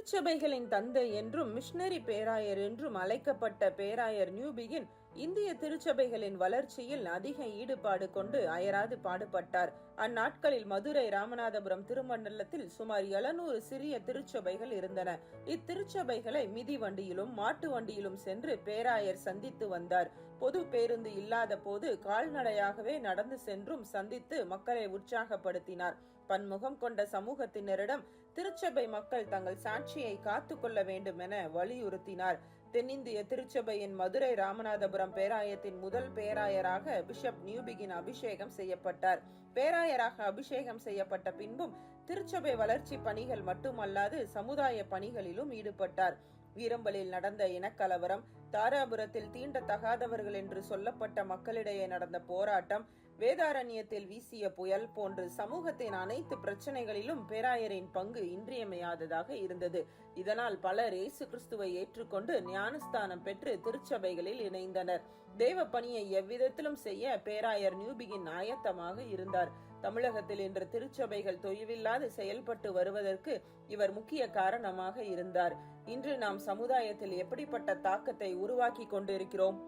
திருச்சபைகளின் தந்தை என்றும் மிஷனரி பேராயர் என்றும் அழைக்கப்பட்ட பேராயர் நியூபிகின் இந்திய திருச்சபைகளின் வளர்ச்சியில் அதிக ஈடுபாடு கொண்டு அயராது பாடுபட்டார். அந்நாட்களில் மதுரை, ராமநாதபுரம் திருமண்டலத்தில் சுமார் 700 சிறிய திருச்சபைகள் இருந்தன. இத்திருச்சபைகளை மிதி வண்டியிலும் மாட்டு வண்டியிலும் சென்று பேராயர் சந்தித்து வந்தார். பொது பேருந்து இல்லாத போது கால்நடையாகவே நடந்து சென்றும் சந்தித்து மக்களை உற்சாகப்படுத்தினார். பன்முகம் கொண்ட சமூகத்தினரிடம் திருச்சபை மக்கள் தங்கள் சாட்சியை காத்து கொள்ள வேண்டும் என வலியுறுத்தினார். தென்னிந்திய திருச்சபையின் மதுரை, ராமநாதபுரம் பேராயத்தின் முதல் பேராயராக பிஷப் நியூபிகின் அபிஷேகம் செய்யப்பட்டார். பேராயராக அபிஷேகம் செய்யப்பட்ட பின்பும் திருச்சபை வளர்ச்சி பணிகள் மட்டுமல்லாது சமுதாய பணிகளிலும் ஈடுபட்டார். வீரம்பலில் நடந்த இனக்கலவரம், தாராபுரத்தில் தீண்டத்தகாதவர்கள் என்று சொல்லப்பட்ட மக்களிடையே நடந்த போராட்டம், வேதாரண்யத்தில் வீசிய புயல் போன்று சமூகத்தின் அனைத்து பிரச்சனைகளிலும் பேராயரின் பங்கு இன்றியமையாததாக இருந்தது. இதனால் பலர் இயேசு கிறிஸ்துவை ஏற்றுக்கொண்டு ஞானஸ்தானம் பெற்று திருச்சபைகளில் இணைந்தனர். தேவ பணியை எவ்விதத்திலும் செய்ய பேராயர் நியூபிகின் ஆயத்தமாக இருந்தார். தமிழகத்தில் இன்று திருச்சபைகள் தொய்வில்லாது செயல்பட்டு வருவதற்கு இவர் முக்கிய காரணமாக இருந்தார். இன்று நாம் சமுதாயத்தில் எப்படிப்பட்ட தாக்கத்தை உருவாக்கி கொண்டிருக்கிறோம்?